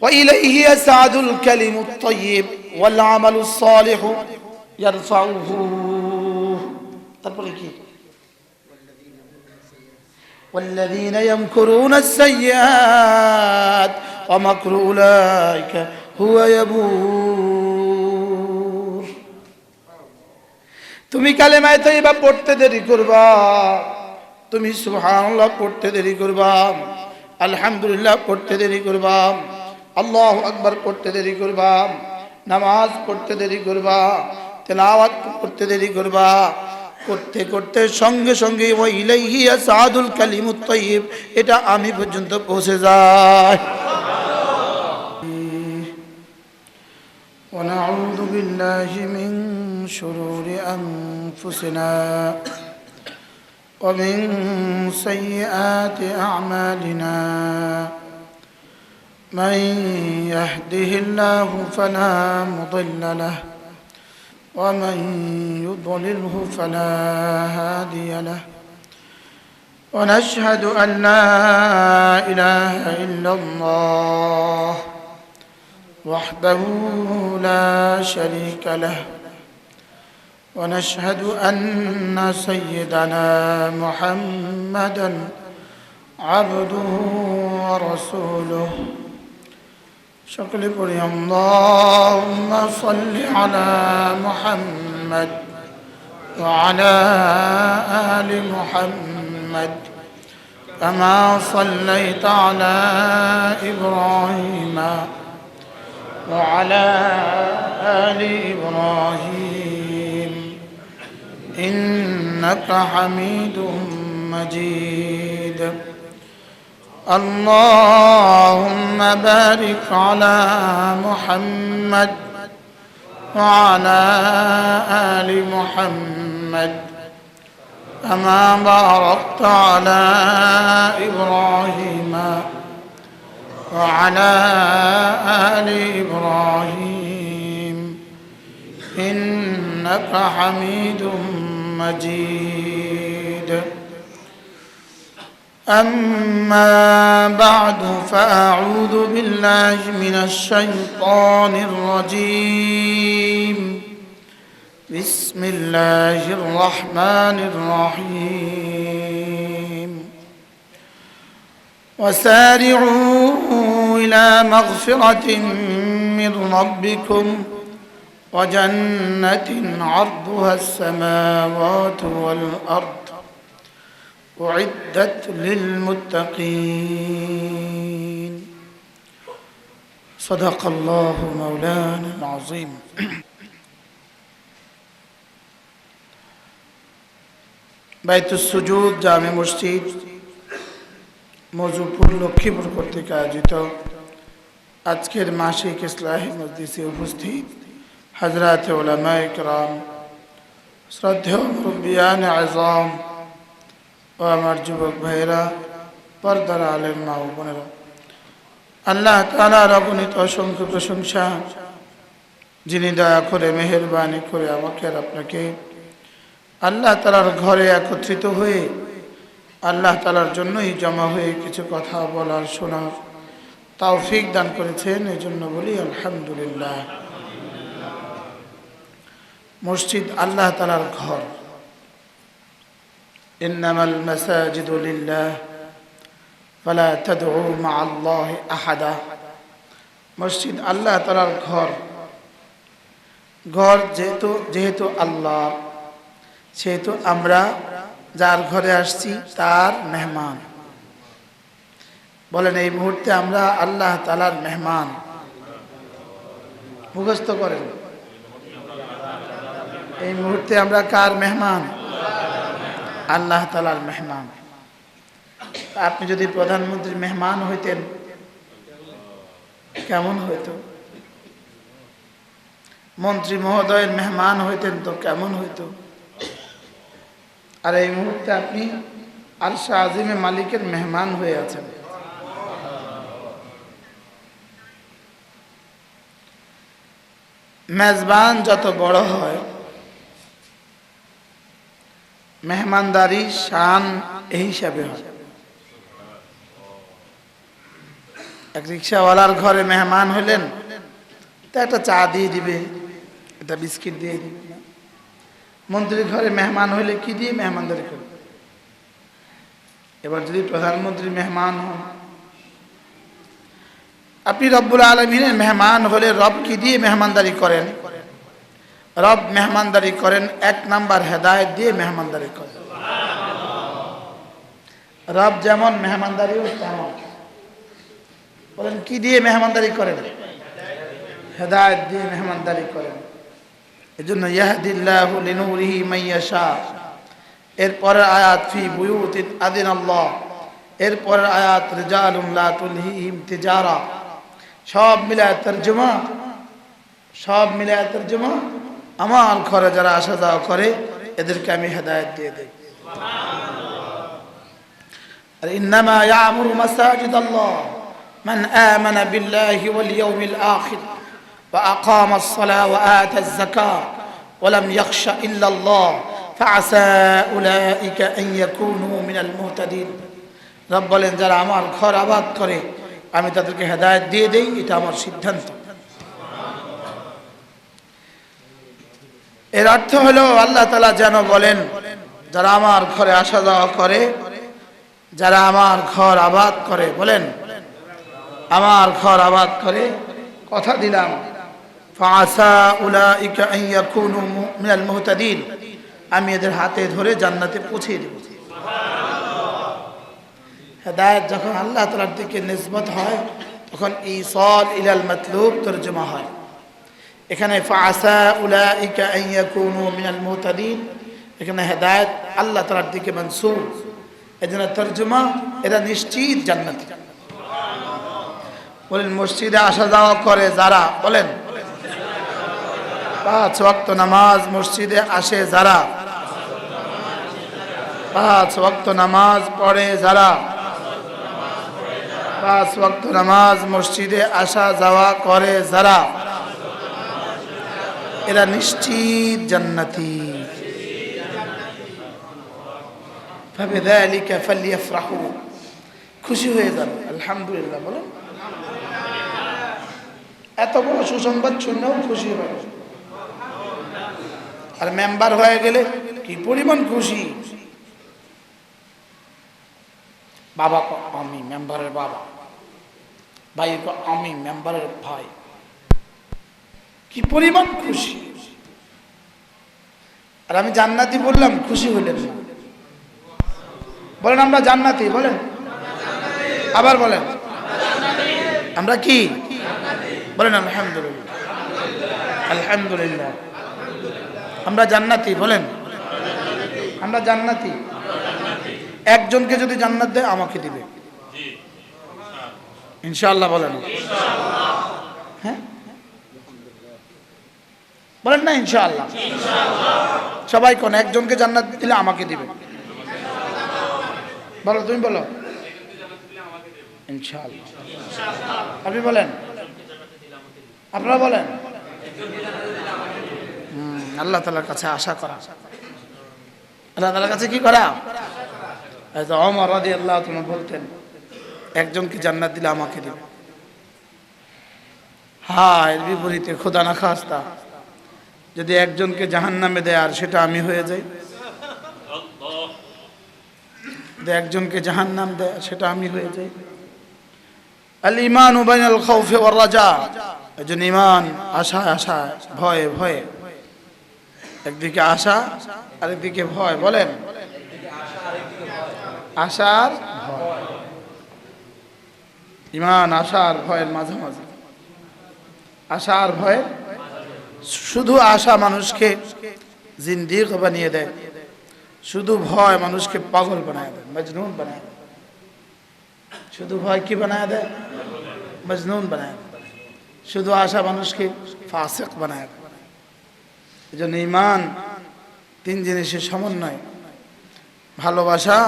وإليه يسعد الكلم الطيب والعمل الصالح يرفعه তারপরে কি والذين يمكرون السيئات ومكر أولئك هو يبور তুমি কালেমা তয়্যিবা পড়তে দেরি করবা, তুমি সুবহানাল্লাহ পড়তে দেরি করবা, আলহামদুলিল্লাহ পড়তে দেরি করবা, আল্লাহু আকবার পড়তে দেরি করবা, নামাজ পড়তে দেরি করবা, তেলাওয়াত করতে দেরি করবা, করতে করতে সঙ্গে সঙ্গে ওয়া ইলাইহি ইয়াসআদুল কালিমুত তাইয়্যিব, এটা আমি পর্যন্ত পৌঁছে যায়। ونعوذ بالله من شرور أنفسنا ومن سيئات أعمالنا، من يهده الله فلا مضل له ومن يضلله فلا هادي له، ونشهد أن لا إله إلا الله وحده لا شريك له، ونشهد أن سيدنا محمدًا عبده ورسوله। সকলে পড়ি আল্লাহুম্মা সাল্লি আলা মুহাম্মাদ ওয়া আলা আলি মুহাম্মাদ কামা সাল্লাইতা আলা ইব্রাহিমা ওয়া আলা আলি ইব্রাহিম ইন্নাকা হামিদুম মাজিদ। اللهم بارك على محمد وعلى آل محمد كما باركت على إبراهيم وعلى آل إبراهيم إنك حميد مجيد. أما بعد فأعوذ بالله من الشيطان الرجيم، بسم الله الرحمن الرحيم. وسارعوا إلى مغفرة من ربكم وجنة عرضها السماوات والأرض أعدت للمتقين. صدق الله مولانا العظيم. বাইতুস সুজুদ জামে মসজিদ মজুপুর লক্ষ্মীপুর কর্তৃক আয়োজিত আজকের মাসিক ইসলাহি মজলিসে উপস্থিত হযরত উলামায়ে কেরাম, শ্রদ্ধেয় মুরব্বিয়ান আযম ও আমার যুবক ভাইয়েরা, পর্দার আলেম মা ও বোনেরা, আল্লাহ তাআলার অগণিত অসংখ্য প্রশংসা, যিনি দয়া করে মেহেরবানি করে আমাকে আর আপনাকে আল্লাহ তাআলার ঘরে একত্রিত হয়ে আল্লাহ তাআলার জন্যই জমা হয়ে কিছু কথা বলার শোনার তৌফিক দান করেছেন। এই জন্য বলি আলহামদুলিল্লাহ। মসজিদ আল্লাহ তাআলার ঘর। ইন্নামাল মাসাজিদু লিল্লাহ ফালা তাদউ মা'আল্লাহি আহাদা। মসজিদ আল্লাহ তাআলার ঘর। ঘর যেহেতু আল্লাহ, সেহেতু আমরা যার ঘরে আসছি তার মেহমান। বলেন, এই মুহূর্তে আমরা আল্লাহ তাআলার মেহমান। মুখস্থ করেন, এই মুহূর্তে আমরা কার মেহমান? আল্লাহ তাআলার মেহমান। আপনি যদি প্রধানমন্ত্রীর মেহমান হইতেন কেমন হইতো? মন্ত্রী মহোদয়ের মেহমান হইতেন তো কেমন হইতো? আর এই মুহূর্তে আপনি আরশে আজিমে মালিকের মেহমান হয়ে আছেন। মেজবান যত বড় হয়, মেহমানদারি শান এই হিসাবে হয়। এক রিক্সাওয়ালার ঘরে মেহমান হইলেন, তা একটা চা দিয়ে দিবে, একটা বিস্কিট দিয়ে দিবে না। মন্ত্রীর ঘরে মেহমান হইলে কি দিয়ে মেহমানদারি করবে? এবার যদি প্রধানমন্ত্রী মেহমান হন, আপনি রব্বুল আলামিনের মেহমান হলে রব কি দিয়ে মেহমানদারি করেন? রব মেহমানদারি করেন 1 নাম্বার হেদায়েত দিয়ে মেহমানদারি করেন। রব যেমন মেহমানদারিও তেমন। বলেন কি দিয়ে মেহমানদারি করেন? হেদায়েত দিয়ে মেহমানদারি করেন। এজন্য ইয়াহদিল্লাহু লিনূরিহি মাইয়াশা, এরপরের আয়াত ফি বুয়ুতিন আযিনাল্লাহ, এরপরের আয়াত রিজালুন লা তুলহিহিম তিজারা। সব মিলায় তরজমা আমার ঘরে যারা আসা যাওয়া করে এদেরকে আমি হেদায়েত দিয়ে দেই। আর ইন্নামা ইয়ামুরু মাসাজিদাল্লাহ মান আমানা বিল্লাহি ওয়াল ইয়াউমিল আখির ওয়া আকামাস সালাহ ওয়া আতাজ যাকাহ ওয়া লাম ইয়াখশা ইল্লাল্লাহ ফাআসা উলাইকা আন ইয়াকুনু মিনাল মুহতাদিন। রব বলেন যারা আমার ঘর আবাদ করে আমি তাদেরকে হেদায়েত দিয়ে দেই, এটা আমার সিদ্ধান্ত। এর অর্থ হলো আল্লাহ তাআলা যেন বলেন যারা আমার ঘরে আসা যাওয়া করে, যারা আমার ঘর আবাদ করে, বলেন আমার ঘর আবাদ করে, কথা দিলাম ফাআসা উলাইকা আন ইয়াকুনু মিনাল মুহতাদিন, আমি এদের হাতে ধরে জান্নাতে পৌঁছে দেব। হেদায়েত যখন আল্লাহ তাআলার দিকে নিসবত হয় তখন ইসাল ইলাল মাতলুব তরজমা হয়। এখানে ফাআসা উলাইকা আন ইয়াকুনু মিনাল মুহতাদিন, এখানে হেদায়েত আল্লাহ তাআলার দিকে মানসুব, এজন্য তরজমা এরা নিশ্চিত জান্নাতি। বলেন মসজিদে আসা যাওয়া করে যারা, বলেন 5 ওয়াক্ত নামাজ মসজিদে আসে যারা, 5 ওয়াক্ত নামাজ পড়ে যারা, 5 ওয়াক্ত নামাজ মসজিদে আসা যাওয়া করে যারা, এরা নিশ্চিত জান্নাতি। ফাবিযালিকা ফালইফরাহু, খুশি হয়ে যান, আলহামদুলিল্লাহ বলেন। এত বড় সুসংবাদ শুনেও খুশি হবে। আর মেম্বার হয়ে গেলে কি পরিমাণ খুশি। বাবা কো আমি মেম্বারের বাবা, ভাই কো আমি মেম্বারের ভাই, কি পরিমাণ খুশি। আর আমি জান্নাতি বললাম, খুশি হইলেন না। বলেন আমরা জান্নাতি, বলেন আবার বলেন আমরা কি, বলেন আলহামদুলিল্লাহ, আলহামদুলিল্লাহ আমরা জান্নাতি, বলেন আমরা জান্নাতি। একজনকে যদি জান্নাত দেয় আমাকে দিবে ইনশাআল্লাহ, বলেন হ্যাঁ, বলেন না ইনশাআল্লাহ। সবাই কোন একজনকে জান্নাত দিলে আমাকে দিবে, বলো তুমি বলো ইনশাআল্লাহ। আপনি বলেন, আপনারা বলেন। আল্লাহ তাআলার কাছে আশা করা, আল্লাহ তাআলার কাছে কি করা। ওমর রাদিয়াল্লাহু তাআলা বলতেন একজনকে জান্নাত দিলে আমাকে দিবে। হ্যাঁ, এর বিপরীতে খোদা না খাস্তা যদি একজনকে জাহান্নামে দেয় আর সেটা আমি হয়ে যাই, যদি একজনকে জাহান্নাম দেয় সেটা আমি হয়ে যাই। আল ঈমানু বাইনাল খাউফি ওয়ার রাজা, এজন্য ঈমান আশায় আশায়, ভয়ে ভয়ে, একদিকে আশা আরেকদিকে ভয়, বলেন আশার ভয়। ঈমান আশার ভয়ের মাঝামাঝি, আশার ভয়। শুধু আশা মানুষকে জিন্দিক বানিয়ে দেয়, শুধু ভয় মানুষকে পাগল বানায় দেয়, মজনুন বানায় দেয়। শুধু ভয় কি বানায় দেয়, মজনুন বানায় দেয়। শুধু আশা মানুষকে ফাসিক বানায় দেয়। এজন্য ঈমান 3 জিনিসের সমন্বয়, ভালোবাসা,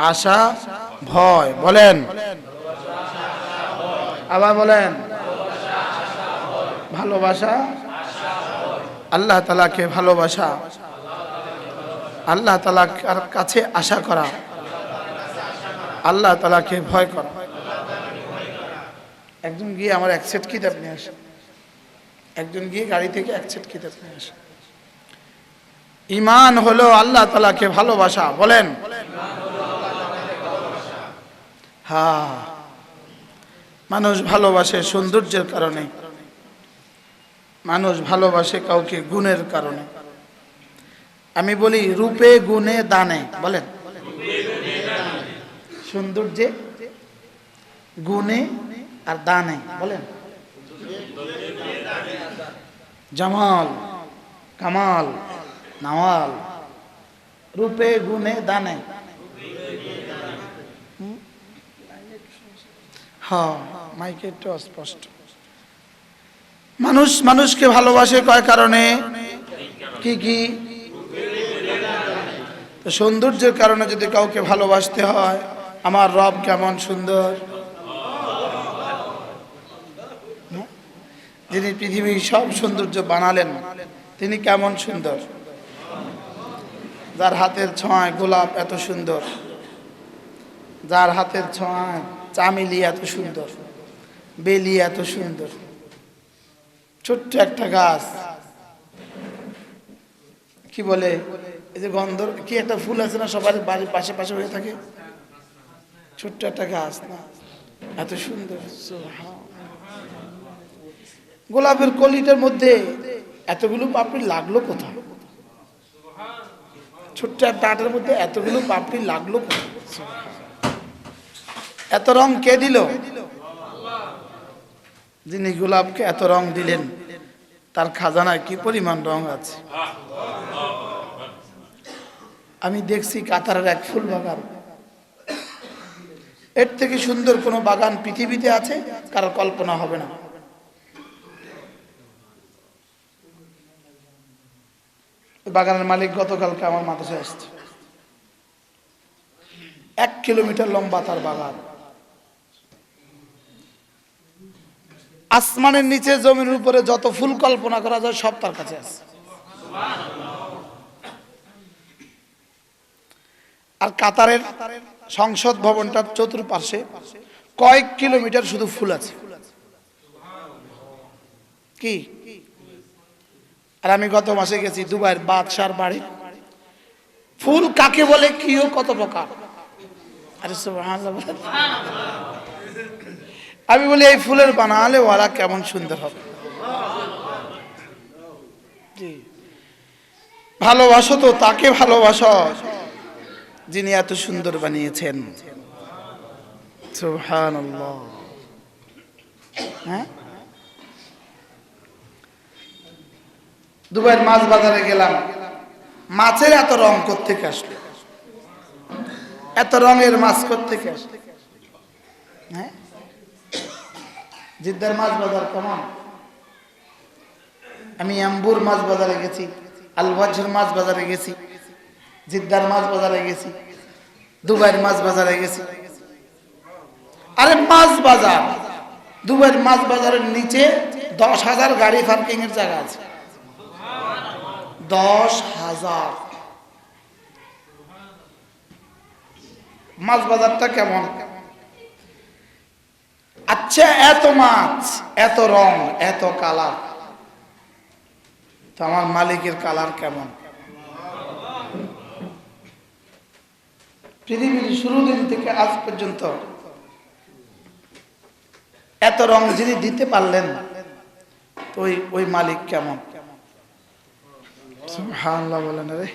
আশা, ভয়, বলেন আবার বলেন ভালোবাসা, আল্লাহ তাআলাকে ভালোবাসা, আল্লাহ তাআলার কাছে আশা করা, আল্লাহ তাআলাকে ভয় করা। একজন গিয়ে আমার এক সেট কিতাব নিয়ে আসে, একজন গিয়ে গাড়ি থেকে এক সেট কিতাব নিয়ে আসে। ঈমান হলো আল্লাহ তাআলাকে ভালোবাসা, বলেন। হ্যাঁ, মানুষ ভালোবাসে সৌন্দর্যের কারণে, মানুষ ভালোবাসে কাউকে গুণের কারণে। আমি বলি রূপে গুণে দানে, বলেন। সৌন্দর্যে, গুণে আর দানে, বলেন। জামাল, কামাল, নওয়াল, রূপে গুণে দানে। হ্যাঁ, মাইকে একটু অস্পষ্ট। মানুষ মানুষকে ভালোবাসে কয় কারণে? কি কি? তো সৌন্দর্যের কারণে যদি কাউকে ভালোবাসতে হয়, আমার রব কেমন সুন্দর, যিনি পৃথিবীর সব সৌন্দর্য বানালেন তিনি কেমন সুন্দর, যার হাতের ছোঁয়ায় গোলাপ এত সুন্দর, যার হাতের ছোঁয়ায় চামেলি এত সুন্দর, বেলি এত সুন্দর, ছোট্ট একটা গাছ, কি বলে এই যে গন্ধ, কি একটা ফুল আছে না সবার বাড়ির পাশে পাশে হয়ে থাকে, ছোট্ট একটা গাছ না, এত সুন্দর। গোলাপের কলিটার মধ্যে এতগুলো পাপড়ি লাগলো কোথায়? ছোট্ট একটা আটার মধ্যে এতগুলো পাপড়ি লাগলো কোথায়? এত রং কে দিল? যিনি গোলাপকে এত রং দিলেন তার খাজানায় কি পরিমাণ রং আছে। আমি দেখছি কাতারের এক ফুল বাগান, এর থেকে সুন্দর কোনো বাগান পৃথিবীতে আছে কারো কল্পনা হবে না। বাগানের মালিক গতকালকে আমার মাদ্রাসায় আসছে, 1 কিলোমিটার লম্বা তার বাগান, আসমানের নিচে জমির উপরে যত ফুল কল্পনা করা যায় সব তার কাছে আছে। আর কাতারের সংসদ ভবনটার চতুর্পাশে কয়েক কিলোমিটার শুধু ফুল আছে। কি? আর আমি গত মাসে গেছি দুবাইয়ের বাদশার বাড়ি, ফুল কাকে বলে, কিও কত প্রকার। আরে সুবহানাল্লাহ। আমি বলি এই ফুলের বানালে ওরা কেমন সুন্দর হবে। জি, ভালোবাসো তো তাকে ভালোবাসো যিনি এত সুন্দর বানিয়েছেন। সুবহানাল্লাহ। হ্যাঁ, দুবাইয়ের মাছ বাজারে গেলাম, মাছের এত রং কোত্থেকে আসলো, এত রঙের মাছ কোত্থেকে আসলো? হ্যাঁ, জিদ্দার মাছ বাজার কেমন? আমি আম্বুর মাছ বাজারে গেছি, আলওয়াজের মাছ বাজারে গেছি, জিদ্দার মাছ বাজারে গেছি, দুবাইয়ের মাছ বাজারে গেছি। আরে মাছ বাজার, দুবাইয়ের মাছ বাজারের নিচে 10,000 গাড়ি পার্কিং এর জায়গা আছে। 10,000। মাছ বাজারটা কেমন? আচ্ছা, এত মাছ, এত রং, এত কালার, তো আমার মালিকের কালার কেমন? পৃথিবীর শুরু দিন থেকে আজ পর্যন্ত এত রং যিনি দিতে পারলেন, তো ওই মালিক কেমন? সুবহানাল্লাহ বলেন রে।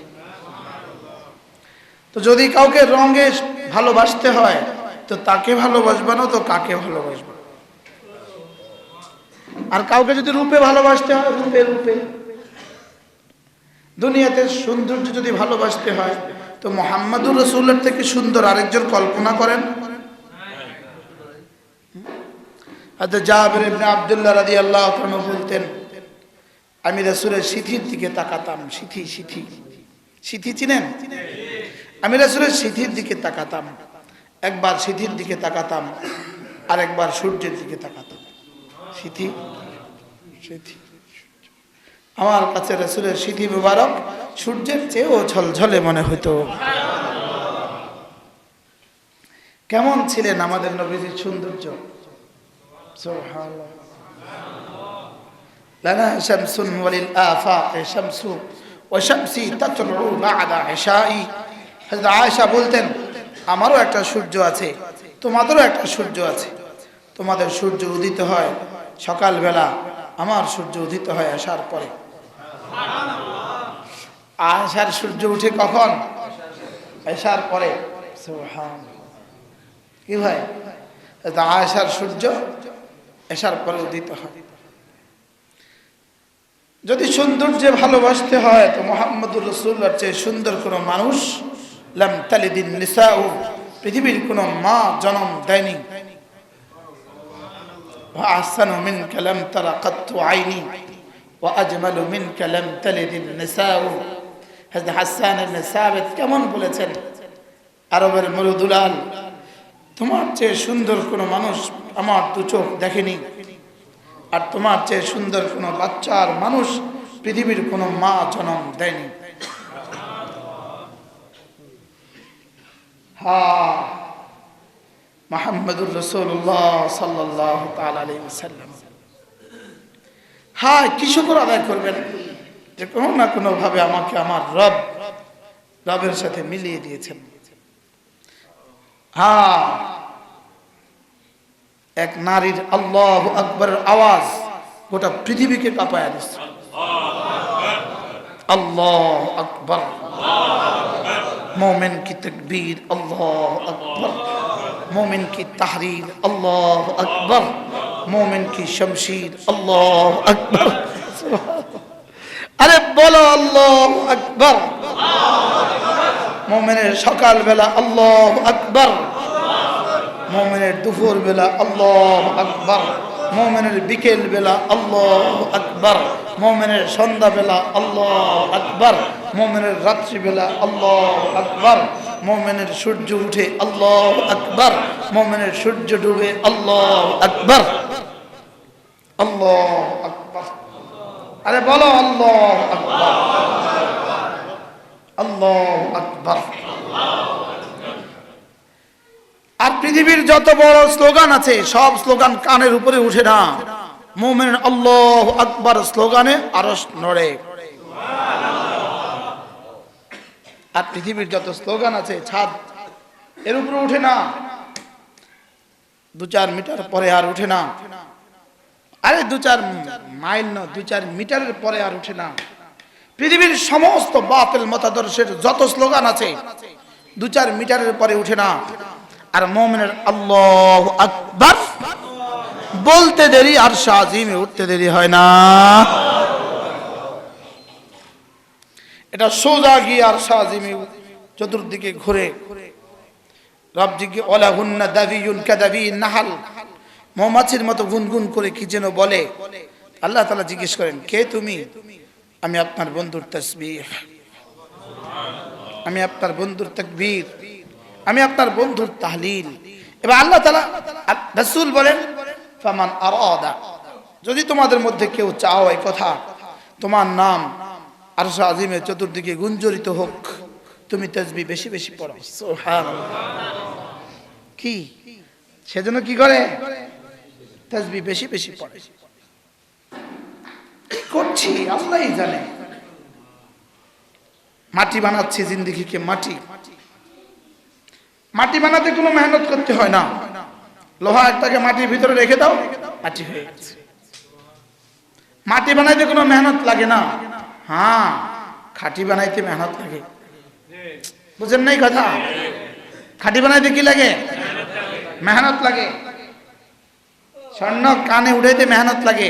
তো যদি কাউকে রঙে ভালোবাসতে হয় তো তাকে ভালোবাসবে না তো কাকে ভালোবাসবে? আর কাউকে যদি রূপে ভালোবাসতে হয়, রূপে রূপে। দুনিয়াতে সৌন্দর্য যদি ভালোবাসতে হয় তো মুহাম্মদুর রাসূলের থেকে সুন্দর আরেকজন কল্পনা করেন। হযরত জাবের ইবনে আব্দুল্লাহ রাদিয়াল্লাহু আনহু বলতেন, আমি রাসূলের সিথির দিকে তাকাতাম। সিথি, সিথি, সিথি চিনেন? আমি রাসূলের সিথির দিকে তাকাতাম, একবার সিথির দিকে তাকাতাম আর একবার সূর্যের দিকে তাকাতাম। সিথি, সিথি। আমার কাছে রাসূলের সিথি মুবারক সূর্যের চেয়েও ঝলঝলে মনে হতো। কেমন ছিলেন আমাদের নবীজির সৌন্দর্য! সুবহানাল্লাহ। লানা শামসুন ওয়ালিল আফাক শামসু ওয়া শামসি তাতলু বা'দা ইশাই। হযরত আয়েশা বলতেন, আমারও একটা সূর্য আছে, তোমাদেরও একটা সূর্য আছে। তোমাদের সূর্য উদিত হয় সকালবেলা, আমার সূর্য উদিত হয় আসার পরে। আয়েশার সূর্য উঠে কখন? আসার পরে। সুবহানাল্লাহ। কি ভাই, আয়েশার সূর্য আসার পরে উদিত হয়। যদি সৌন্দর্যে ভালোবাসতে হয় তো মুহাম্মদুর রাসূলুল্লাহর চেয়ে সুন্দর কোনো মানুষ লাম তালিদিন নিসাউ, পৃথিবীর কোনো মা জন্ম দেয়নি। ওয়া আহসানু মিনকা লাম তারা কাত্তু আইনি ওয়া আজমালু মিনকা লাম তালিদিন নিসাউ। হযরত হাসান ইবনে সাবিত কেমন বলেছেন, আরবের মরুদুলাল, তোমার চেয়ে সুন্দর কোনো মানুষ আমার দু চোখ দেখেনি, আর তোমার চেয়ে সুন্দর কোনো বাচ্চার মানুষ পৃথিবীর কোনো মা জন্ম দেয়নি। হ্যাঁ, মুহাম্মদুর রাসূলুল্লাহ সাল্লাল্লাহু তাআলা আলাইহি ওয়াসাল্লাম। হ্যাঁ, কি শুকর আদায় করবেন যে কোনো না কোনো ভাবে আমাকে আমার রবের সাথে মিলিয়ে দিয়েছেন। হ্যাঁ, এক নারীর আল্লাহু আকবারের আওয়াজ গোটা পৃথিবীকে কাঁপায় দিচ্ছে। আল্লাহু আকবার, मोमिन की तकबीर अल्लाह अकबर, मोमिन की तहरीर अल्लाह अकबर, मोमिन की शमशीर अल्लाह अकबर। अरे बोलो अल्लाह अकबर। मोमिनेर सकाल बेला अल्लाह अकबर, मोमिनेर दुपुर बेला अल्लाह अकबर, मोमिनेर बिकेल बेला अल्लाह अकबर, मोमिनेर सन्ध्या बेला अल्लाह अकबर, मोमिनेर रात्रि बेला अल्लाह अकबर, मोमिनेर सूर्य उठे अल्लाह अकबर, मोमिनेर सूर्य डूबे अल्लाह अकबर, अल्लाह अकबर। अरे बोलो अल्लाह अकबर, अल्लाह अकबर। আর পৃথিবীর যত বড় স্লোগান আছে সব স্লোগান কানের উপরে উঠে না, মুমিন আল্লাহু আকবার স্লোগানে আরশ নড়ে। আর পৃথিবীর যত স্লোগান আছে ছাদ এর উপরে উঠে না, 2-4 মিটার পরে আর উঠে না। আরে 2-4 মাইল না, 2-4 মিটারের পরে আর উঠে না। পৃথিবীর সমস্ত বাতিল মতাদর্শের যত স্লোগান আছে 2-4 মিটারের পরে উঠে না। আর মুমিনের আল্লাহু আকবার বলতে দেরি আর শাজিমে উঠতে দেরি হয় না। এটা সোজা গিয়ে আর শাজিমে চতুর্দিকে ঘুরে। রবজিকে ওয়ালাহুন্না দাবিয়ুন কাদাবিন নাহাল, মৌমাছির মতো গুনগুন করে কি যেন বলে। আল্লাহ তাআলা জিজ্ঞেস করেন, কে তুমি? আমি আপনার বন্ধুর তাসবিহ, আমি আপনার বন্ধুর তাকবীর, আমি আপনার বন্ধুর তাহলিল। এবার আল্লাহ তাআলা রাসূল বলেন, ফামান আরাদা, যদি তোমাদের মধ্যে কেউ চাও এই কথা তোমার নাম আরশ আজিমে চতুর্দিকে গুঞ্জরিত হোক, তুমি তাসবিহ বেশি বেশি পড়ো। সুবহানাল্লাহ। কি সেজন্য কি করে? তাসবিহ বেশি বেশি পড়ে। কি করছি আল্লাহই জানে। মাটি বানাচ্ছি জিন্দেগিকে, মাটি মাটি বানাতে কোনো মেহনত করতে হয় না। লোহা একটাকে মাটির ভিতরে রেখে দাও, মাটি হয়ে গেছে। মাটি বানাইতে কোনো মেহনত লাগে না। হ্যাঁ, খাঁটি বানাইতে মেহনত লাগে। বুঝেন নাই কথা? খাঁটি বানাইতে কি লাগে? মেহনত লাগে। স্বর্ণ কানে উঠাইতে মেহনত লাগে।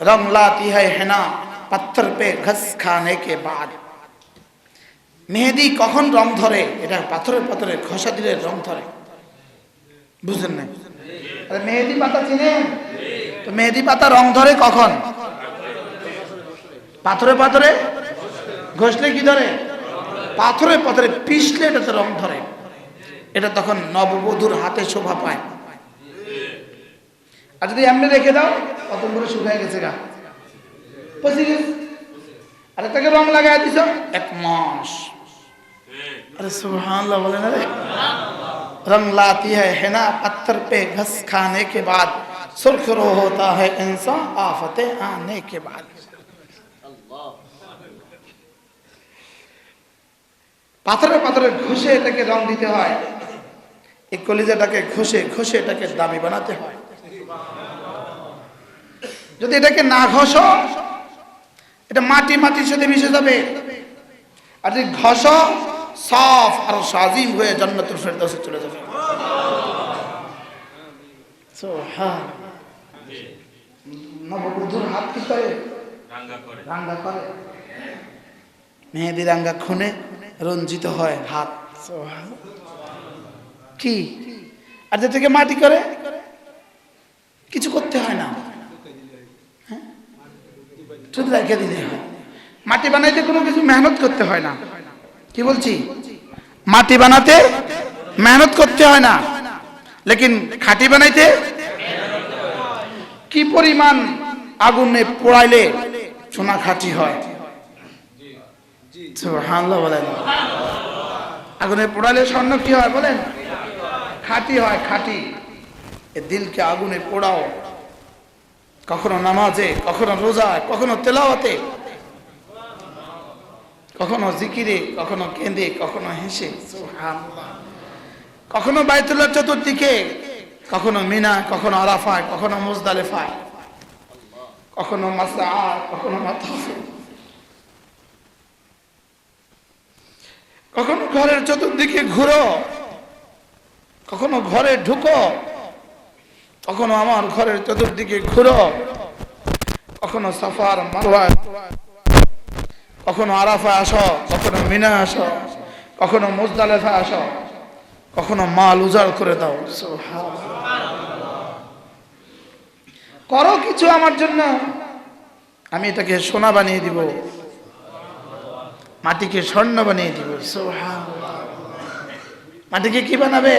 রং লাতি है হেনা पत्थर पे घस खाने के बाद। মেহেদি কখন রং ধরে? এটা পাথরে পাথরে ঘষা দিলে রং ধরে। বুঝলেন না? আরে মেহেদি পাতা চিনেন তো? মেহেদি পাতা রং ধরে কখন? পাথরে পাথরে ঘষলে কি ধরে? পাথরে পাথরে পিষলে এটাতে রং ধরে। এটা তখন নববধূর হাতে শোভা পায়। আর যদি এমনি রেখে দাও, কত করে শুকায় গেছে গা, পচে গেছে। আরে তাকে রং লাগাই দিছ 1 মাস। আরে সুবহানাল্লাহ বলেন। আরে रंग लाती है हिना पत्थर पे घस खाने के बाद, सुर्खरो होता है इंसान आफतें आने के बाद। পাথরে পাথরে ঘষে এটাকে রং দিতে হয়, এই কলিজাটাকে ঘষে ঘষে এটাকে দামি বানাতে হয়। যদি এটাকে না ঘষো এটা মাটি মাটির সাথে মিশে যাবে, আর যদি ঘষো সাফ আর সাজিম হয়ে জান্নাতুল ফেরদাউসে চলে যাবে। সুবহান। নববধূর হাত কি করে? রাঙ্গা করে। মেহেদি রাঙ্গা খুনে রঞ্জিত হয় হাত। কি আর যেটাকে মাটি করে কিছু করতে হয় না, শুধু রেখে দিলে হয়। মাটি বানাইতে কোনো কিছু মেহনত করতে হয় না। কি বলছি? মাটি বানাতে মেহনত করতে হয় না, লেকিন খাঁটি বানাইতে কি পরিমাণ আগুনে পোড়াইলে সোনা খাঁটি হয়। সুবহানাল্লাহ বলেন। আগুনে পোড়াইলে স্বর্ণ কি হয় বলেন? খাঁটি হয়, খাঁটি। এ দিলকে আগুনে পোড়াও, কখনো নামাজে, কখনো রোজায়, কখনো তেলাওয়াতে, কখনো জিকিরে, কখনো কেঁদে, কখনো হেসে। সুবহানাল্লাহ। কখনো বাইতুল্লাহ চতুর্দিকে, কখনো মিনা, কখনো আরাফায়, কখনো মুজদালিফায়, কখনো মাসআ, কখনো মাতাফ, কখনো ঘরের চতুর্দিকে ঘুরো, কখনো ঘরে ঢুকো, কখনো আমার ঘরের চতুর্দিকে ঘুরো, কখনো সাফার মারওয়ায়, কখনো আরাফায় আসো, কখনো মিনা আসো, কখনো মুজদালিফায় আসো, কখনো মাল উজাড় করে দাও। করো কিছু আমার জন্য, আমি এটাকে সোনা বানিয়ে দিব, মাটিকে স্বর্ণ বানিয়ে দিব। সুবহানাল্লাহ। মাটিকে কি বানাবে?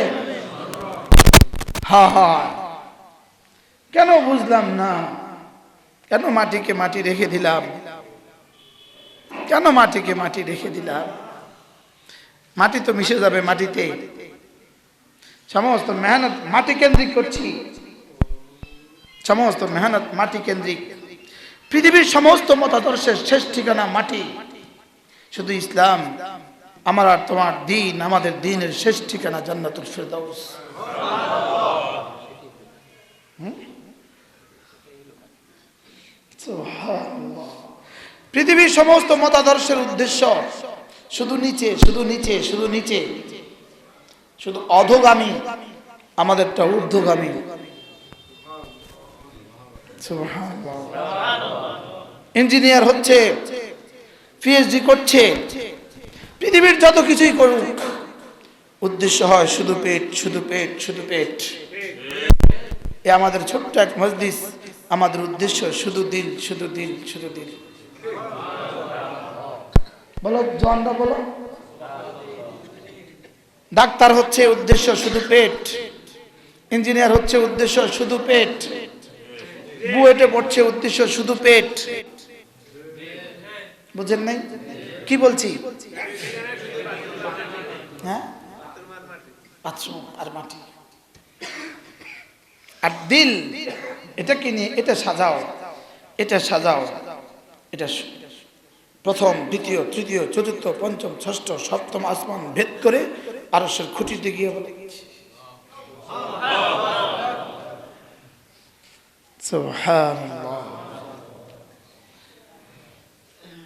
হ্যাঁ হ্যাঁ। কেন বুঝলাম না, কেন মাটিকে মাটি রেখে দিলাম, কেন মাটিকে মাটি রেখে দিলাম? মাটি তো মিশে যাবে মাটিতে। সমস্ত মেহনত মাটি কেন্দ্রিক করছি, সমস্ত মেহনত মাটি কেন্দ্রিক। পৃথিবীর সমস্ত মতাদর্শের শেষ ঠিকানা মাটি, শুধু ইসলাম আমার আর তোমার দিন, আমাদের দিনের শেষ ঠিকানা জান্নাতুল ফেরদাউস। পৃথিবীর সমস্ত মতাদর্শের উদ্দেশ্য শুধু নিচে, শুধু নিচে, শুধু নিচে, শুধু অধোগামী, আমাদেরটা ঊর্ধ্বগামী। ইঞ্জিনিয়ার হচ্ছে, পিএইচডি করছে, পৃথিবীর যত কিছুই করুক, উদ্দেশ্য হয় শুধু পেট, শুধু পেট, শুধু পেট। এ আমাদের ছোট্ট এক মজলিস, আমাদের উদ্দেশ্য শুধু দিল, শুধু দিল, শুধু দিল। বলো জওয়ানরা, বলো। ডাক্তার হচ্ছে উদ্দেশ্য শুধু পেট, ইঞ্জিনিয়ার হচ্ছে উদ্দেশ্য শুধু পেট, বুয়েটে পড়ছে উদ্দেশ্য শুধু পেট। বুঝেন নাই কি বলছি? হ্যাঁ, বাথরুম আর মাটি আর দিল, এটা কি নিয়ে? এটা সাজাও, এটা সাজাও, এটা প্রথম, দ্বিতীয়, তৃতীয়, চতুর্থ, পঞ্চম, ষষ্ঠ, সপ্তম আসমান ভেদ করে আরশের খুঁটিতে গিয়ে বলে। সুবহানাল্লাহ।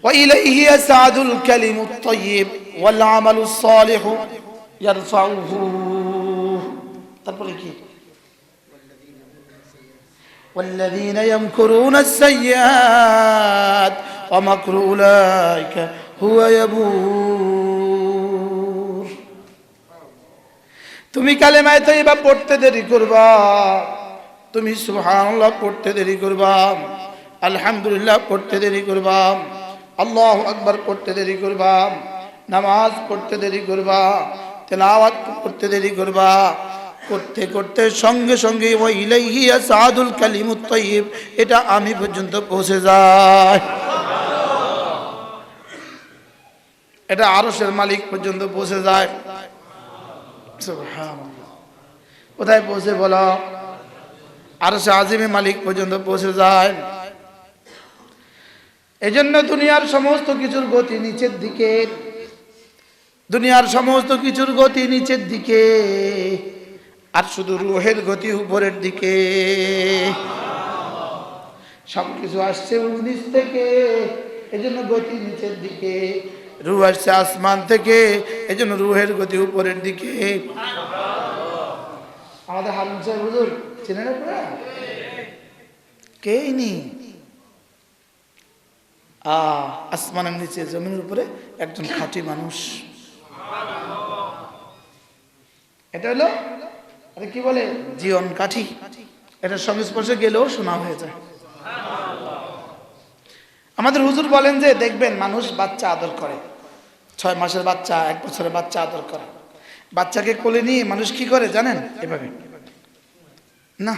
وإليه يسعد الكلم الطيب والعمل الصالح يرفعه। তারপরে কি? والذين يمكرون السيئات ومكر أولئك هو يبور। তুমি কালেমায়ে তাইয়্যিবা পড়তে দেরি করবা, তুমি সুবহানাল্লাহ পড়তে দেরি করবা, আলহামদুলিল্লাহ পড়তে দেরি করবা, আল্লাহু আকবার পড়তে দেরি করবা, নামাজ পড়তে দেরি করবা, তেলাওয়াত করতে দেরি করবা, করতে করতে সঙ্গে সঙ্গে ওয়া ইলাইহি ইয়াসাদুল কালিমুত তাইয়্যিব, এটা আমি পর্যন্ত পৌঁছে যায়, এটা আরশের মালিক পর্যন্ত পৌঁছে যায়। সুবহানাল্লাহ। কোথায় পৌঁছে বলো? আরশে আজিমে মালিক পর্যন্ত পৌঁছে যায়। এজন্য দুনিয়ার সমস্ত কিছুর গতি নিচের দিকে, দুনিয়ার সমস্ত কিছুর গতি নিচের দিকে, আর শুধু রূহের গতি উপরের দিকে। সবকিছু আসছে নিচ থেকে, এজন্য গতি নিচের দিকে। রূহ আসছে আসমান থেকে, এজন্য রূহের গতি উপরের দিকে। আমাদের হারুন সাহেব হুজুর চেনেন আপনারা? কেই নি। আসমানের নিচে জমিনের উপরে একজন খাঁটি মানুষ। এটা হলো কি বলে, জীবন কাঠি। এটার সংস্পর্শে গেলেও শোনা হয়ে যায়। আমাদের হুজুর বলেন যে দেখবেন মানুষ বাচ্চা আদর করে, 6 মাসের বাচ্চা, 1 বছরের বাচ্চা আদর করে। বাচ্চাকে কোলে নিয়ে মানুষ কি করে জানেন? এভাবে না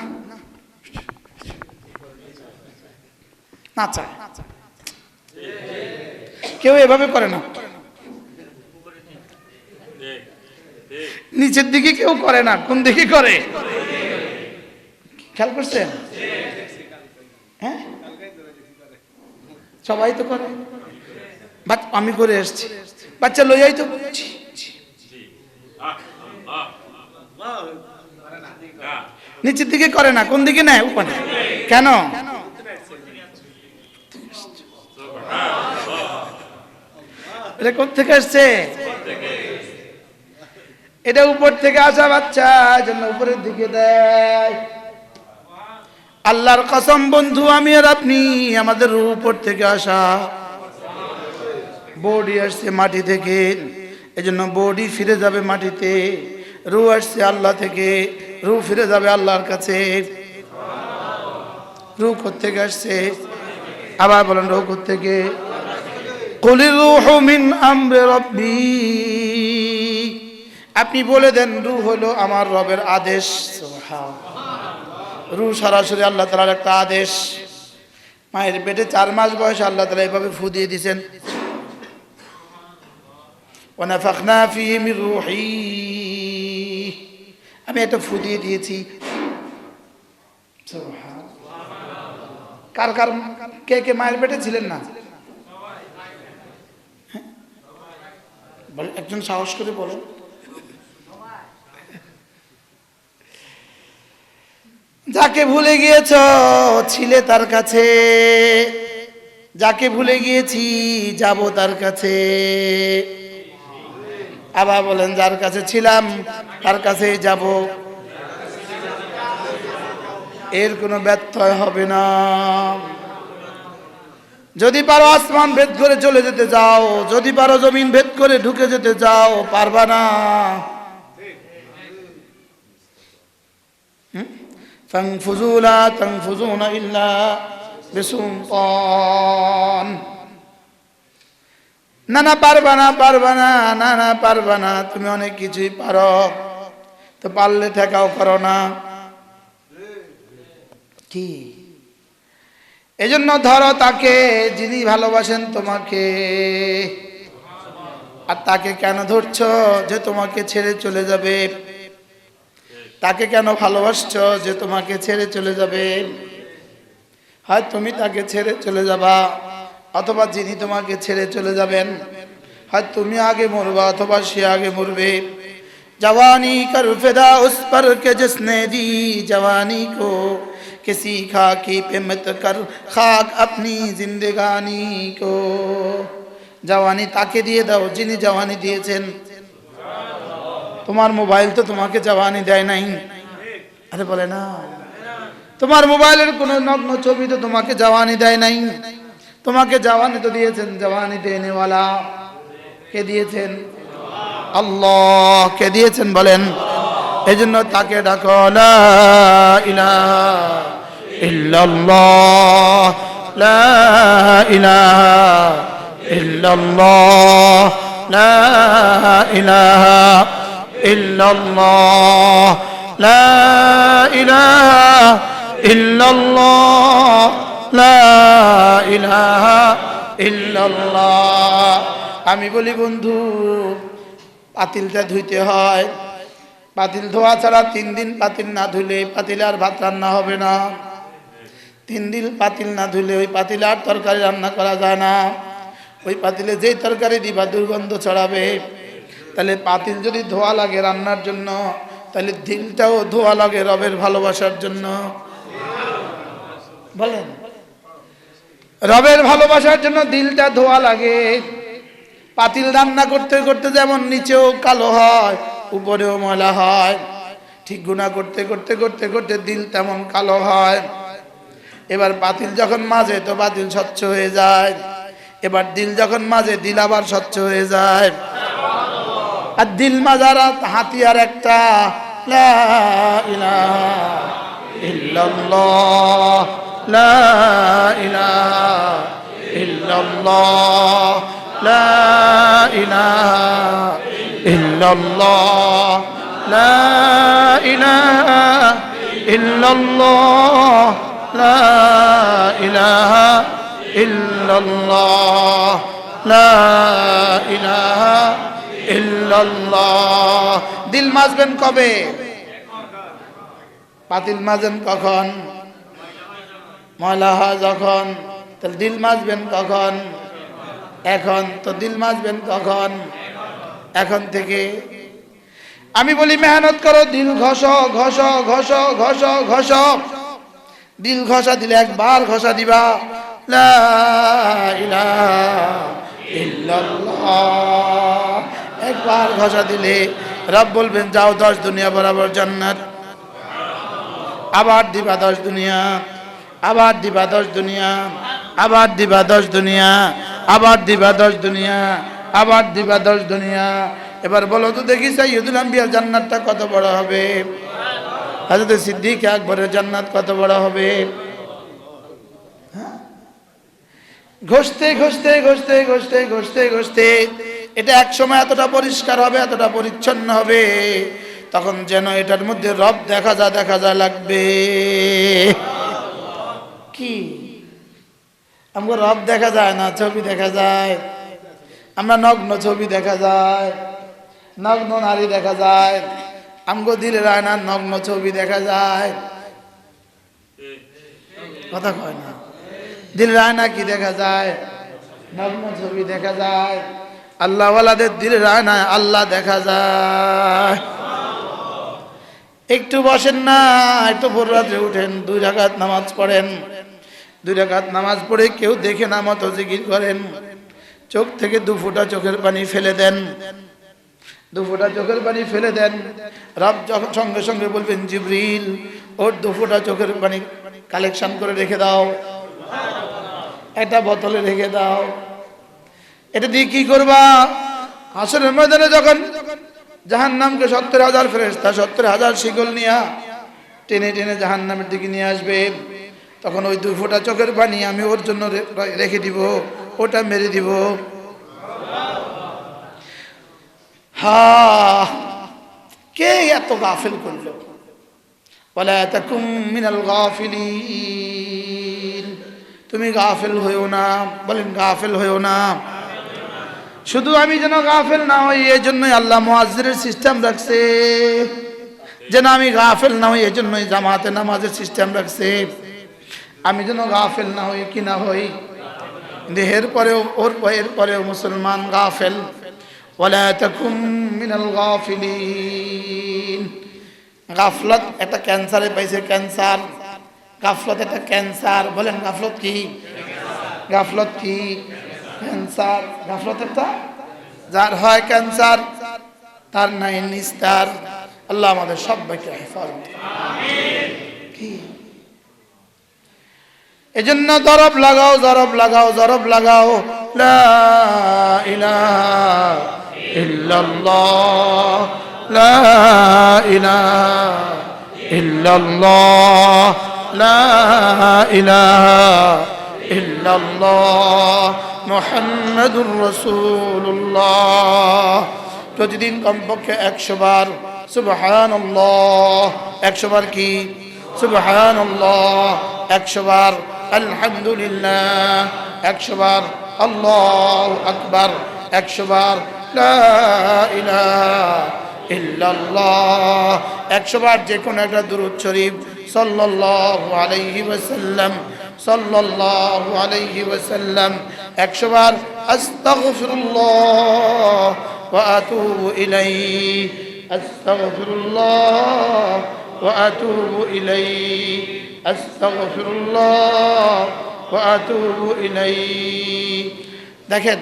নাচায়, কেউ এভাবে করে না। নিচের দিকে কেউ করে না, কোন দিকে করে? খেয়াল করছেন? হ্যাঁ, সবাই তো করে। আমি করে এসছি, বাচ্চা লইয়াই তো নিচের দিকে করে না, কোন দিকে নেয়? উপরে। কেন? এটা কোথা থেকে আসছে? এটা উপর থেকে আসা বাচ্চা, জন্য উপরের দিকে দেয়। আল্লাহর কসম বন্ধু, আমি আর আপনি, আমাদের রূহ উপর থেকে আসা। বডি আসছে মাটি থেকে, এজন্য বডি ফিরে যাবে মাটিতে। রূহ আসছে আল্লাহ থেকে, রূহ ফিরে যাবে আল্লাহর কাছে। রূহ কোত্থেকে আসছে? আবার বলেন, রূহ কোত্থেকে? কুলির রূহু মিন আমরি রাব্বি। আপনি বলে দেন রূহ হলো আমার রবের আদেশ। সুবহানাল্লাহ। রূহ সরাসরি আল্লাহ তাআলার একটা আদেশ। মায়ের পেটে 4 মাস বয়সে আল্লাহ তাআলা এভাবে ফু দিয়ে দিয়েছেন, ওয়া নাফাখনা ফীহি মির রূহি। আমি একটা ফু দিয়ে দিয়েছি। কার কার কে কে মায়ের পেটে ছিলেন না? একজন সাহস করে বলেন। যাকে ভুলে গিয়েছ ছিলে তার কাছে, যাকে ভুলে গিয়েছি যাব তার কাছে। আবার বলেন, যার কাছে ছিলাম তার কাছেই যাব। এর কোনো ব্যত্যয় হবে না। যদি পারো আসমান ভেদ করে চলে যেতে যাও, যদি পারো জমিন ভেদ করে ঢুকে যেতে যাও, পারবা না। ফানফুযু লা তানফুযুনা ইল্লা বিসুলতান। না না পারবা না, পারবা না, না না পারবা না। তুমি অনেক কিছুই পারো, তো পারলে ঠেকাও করো না। কি এজন্য ধরো তাকে যিনি ভালোবাসেন তোমাকে। আর তাকে কেন ধরছো? যে তোমাকে ছেড়ে চলে যাবে। তাকে কেন ভালোবাসছো? যে তোমাকে ছেড়ে চলে যাবে। হয় তুমি তাকে ছেড়ে চলে যাবা, অথবা যিনি তোমাকে ছেড়ে চলে যাবেন। হয় তুমি আগে মরবা, অথবা সে আগে মরবে। जवानी कर फिदा उस पर के जिसने दी जवानी को, किसी खाकी पे मत कर खाक अपनी जिंदगानी को। जवानी ताके दिए दाओ जिन्हें जवानी दिएছেন। তোমার মোবাইল তো তোমাকে জওয়ানি দেয় নাই। আরে বলে না, তোমার মোবাইলের কোনো নগ্ন ছবি তো তোমাকে জওয়ানি দেয় নাই। তোমাকে জওয়ানি তো দিয়েছেন জওয়ানি দেনে वाला। কে দিয়েছেন? আল্লাহ। কে দিয়েছেন বলেন? এজন্য তাকে ডাকো, লা ইলাহা ইল্লাল্লাহ, লা ইলাহা ইল্লাল্লাহ, লা ইলাহা ইল্লাল্লাহ, লা ইলাহা ইল্লাল্লাহ, লা ইলাহা ইল্লাল্লাহ। আমি বলি বন্ধু, পাতিলটা ধুইতে হয়, পাতিল ধোয়া ছাড়া 3 দিন পাতিল না ধুলে পাতিলে আর ভাত রান্না হবে না। 3 দিন পাতিল না ধুলে ওই পাতিলে আর তরকারি রান্না করা যায় না। ওই পাতিলে যেই তরকারি দিবা দুর্গন্ধ ছড়াবে। তাহলে পাতিল যদি ধোয়া লাগে রান্নার জন্য, তাহলে দিলটাও ধোয়া লাগে রবের ভালোবাসার জন্য। বলেন, রবের ভালোবাসার জন্য দিলটা ধোয়া লাগে। পাতিল রান্না করতে করতে যেমন নিচেও কালো হয়, উপরেও ময়লা হয়, ঠিক গুনাহ করতে করতে করতে করতে দিল তেমন কালো হয়। এবার পাতিল যখন মাজে তো পাতিল স্বচ্ছ হয়ে যায়। এবার দিল যখন মাজে দিল আবার স্বচ্ছ হয়ে যায়। আর দিল মাজার হাতিয়ার একটা, লা ইলাহা ইল্লাল্লাহ, লা ইলাহা ইল্লাল্লাহ, লা ইলাহা ইল্লাল্লাহ, লা ইলাহা ইল্লাল্লাহ, লা ইলাহা ইল্লাল্লাহ, লা ইলাহা ইল্লাল্লাহ। দিল মাজবেন কবে? পাতিল মাজেন কখন? ময়লা হয় যখন। তাহলে দিল মাজবেন কখন? এখন। তো দিল মাজবেন কখন? এখন থেকে। আমি বলি মেহনত করো, দিল ঘষো ঘষো ঘষো ঘষো ঘষো। দিল ঘষা দিলে একবার ঘষা দিবা, লা ইলাহা ইল্লাল্লাহ, একবার ঘষা দিলে রব বলবেন যাও 10 দুনিয়া বরাবর জান্নাত। আবার দিবা 10 দুনিয়া, আবার দিবা 10 দুনিয়া, আবার দিবা 10 দুনিয়া, আবার দিবা 10 দুনিয়া, আবার দিবা 10 দুনিয়া। এবার বলো তো দেখি সাইয়্যিদুল আম্বিয়ার জান্নাতটা কত বড় হবে? হযরত সিদ্দিক আকবরের জান্নাত কত বড় হবে? ঘষতে ঘষতে ঘষতে ঘষতে ঘষতে ঘষতে এটা এক সময় এতটা পরিষ্কার হবে, এতটা পরিচ্ছন্ন হবে, তখন যেন এটার মধ্যে রব দেখা যায় লাগবে। কি আমগো রব দেখা যায় না, ছবি দেখা যায়। আমরা নগ্ন ছবি দেখা যায়, নগ্ন নারী দেখা যায়। আমগো দিলের আয়নার নগ্ন ছবি দেখা যায়। কথা কয় না? দিলের আয়না কি দেখা যায়? নগ্ন ছবি দেখা যায়। আল্লাহওয়ালাদের দিলের আয়নায় আল্লাহ দেখা যায়। একটু বসেন না, একটু ভোর রাত্রে উঠেন, 2 রাকাত নামাজ পড়েন। 2 রাকাত নামাজ পড়ে কেউ দেখে না মতো জিকির করেন। চোখ থেকে 2 ফোঁটা চোখের পানি ফেলে দেন, 2 ফোঁটা চোখের পানি ফেলে দেন। রব যখন সঙ্গে সঙ্গে বলবেন জিবরিল ওর 2 ফোঁটা চোখের পানি কালেকশন করে রেখে দাও, একটা বোতলে রেখে দাও। এটা দিয়ে কি করবা? হাসরের ময়দানে যখন জাহান্নামকে 70,000 ফেরেশতা 70,000 শিকল নিয়ে টেনে টেনে জাহান্নামের দিকে নিয়ে আসবে, তখন ওই 2 ফোঁটা চোখের পানি আমি ওর জন্য রেখে দিব, ওটা মেরে দিব। হা, কে এত গাফিল করলো? ওয়ালা তাকুম মিনাল গাফিলিন, তুমি গাফিল হইও না। বলেন গাফিল হইও না। শুধু আমি যেন গাফিল না হই এই জন্যই আল্লাহ মুয়াজ্জিনের সিস্টেম রাখছে, যেন আমি গাফিল না হই এই জন্যই জামাতে নামাজের সিস্টেম রাখছে। আমি যেন গাফিল না হই, কি না হই? দেহের পরেও এর পরেও মুসলমান গাফিল। ওয়ালা তাকুম মিনাল গাফিলিন। গাফলত একটা ক্যান্সারে পাইছে, ক্যান্সার। গাফলত একটা ক্যান্সার। বলেন গাফলত কি? গাফলত কি? ক্যান্সার। গাফলত একটা, যার হয় ক্যান্সার তার নাই নিস্তার। আল্লাহ আমাদের সবাইকে হেফাজত আমিন। কি এজন্য জরব লাগাও, জরব লাগাও, জরব লাগাও, লা ইলাহা ইল্লাল্লাহ, লা ইলাহা ইল্লাল্লাহ, লা ইলাহা ইল্লাল্লাহ, মুহাম্মাদুর রাসূলুল্লাহ। প্রতিদিন কমপক্ষে 100 বার সুবহানাল্লাহ, 100 বার কি? সুবহানাল্লাহ, 100 বার আলহামদুলিল্লাহ, 100 বার আল্লাহু আকবার, 100 বার লা ইলাহা ইল্লাল্লাহ। 100 বার যে কোনো একটা দুরূদ শরীফ সাল্লাল্লাহু আলাইহি ওয়াসাল্লাম, সাল্লাল্লাহু আলাইহি ওয়াসাল্লাম। 100 বার আস্তাগফিরুল্লাহ ওয়া আতুবু ইলাইহি, আস্তাগফিরুল্লাহ ওয়া আতুবু ইলাইহি, আস্তাগফিরুল্লাহ ওয়া আতুবু ইলাইহি। দেখেন,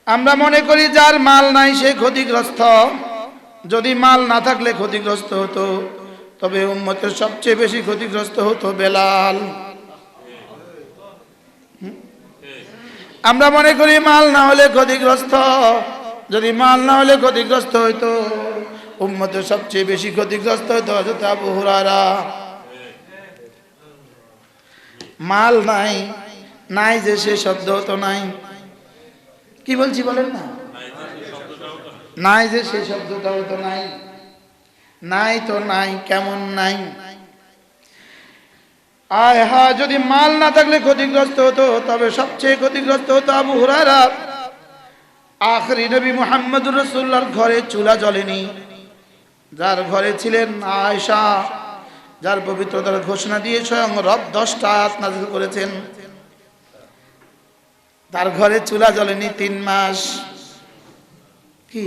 আমরা মনে করি যার মাল নাই সে ক্ষতিগ্রস্ত। যদি মাল না থাকলে ক্ষতিগ্রস্ত হতো, তবে উম্মতের সবচেয়ে বেশি ক্ষতিগ্রস্ত হতো বেলাল। আমরা মনে করি মাল না হলে ক্ষতিগ্রস্ত। যদি মাল না হলে ক্ষতিগ্রস্ত হইতো, উম্মতের সবচেয়ে বেশি ক্ষতিগ্রস্ত হতো হযরত আবু হুরায়রা। মাল নাই, নাই যে সে শব্দ তো নাই। কি বলছি বলেন না? নাই যে সে শব্দটাও তো নাই। নাই তো নাই, কেমন নাই? আয় হা, যদি মাল না থাকলে ক্ষতিগ্রস্ত হতো, তবে সবচেয়ে ক্ষতিগ্রস্ত হতো আবু হুরায়রা। আখরি নবী মুহাম্মদুর রাসূলুল্লাহর ঘরে চুলা জ্বলেনি, যার ঘরে ছিলেন আয়েশা, যার পবিত্রতার ঘোষণা দিয়ে স্বয়ং রব 10টা আয়াত নাযিল করেছেন, তার ঘরে চুলা জ্বলেনি 3 মাস। কি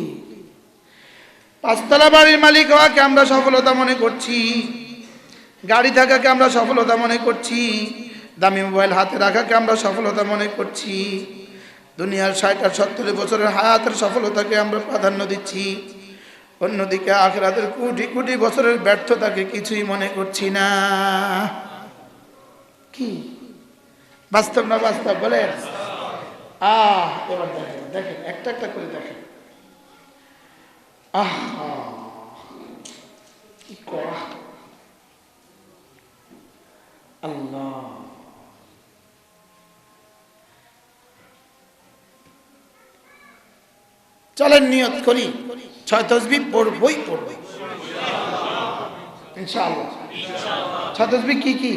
5 তলা বাড়ির মালিক হওয়াকে আমরা সফলতা মনে করছি, গাড়ি থাকাকে আমরা সফলতা মনে করছি, দামি মোবাইল হাতে রাখাকে আমরা সফলতা মনে করছি, দুনিয়ার 60 আর 70 বছরের হায়াতের সফলতাকে আমরা প্রাধান্য দিচ্ছি। অন্যদিকে আখিরাতের কোটি কোটি বছরের ব্যর্থতাকে কিছুই মনে করছি না। কি বাস্তব না বাস্তব বলেন? এবার দেখেন, দেখেন একটা একটা করে দেখেন। কি করা! আল্লাহ, চলেন নিয়ত করি, 6 তাসবিহ পড়বই পড়বই ইনশাআল্লাহ। 6 তাসবিহ কি কি?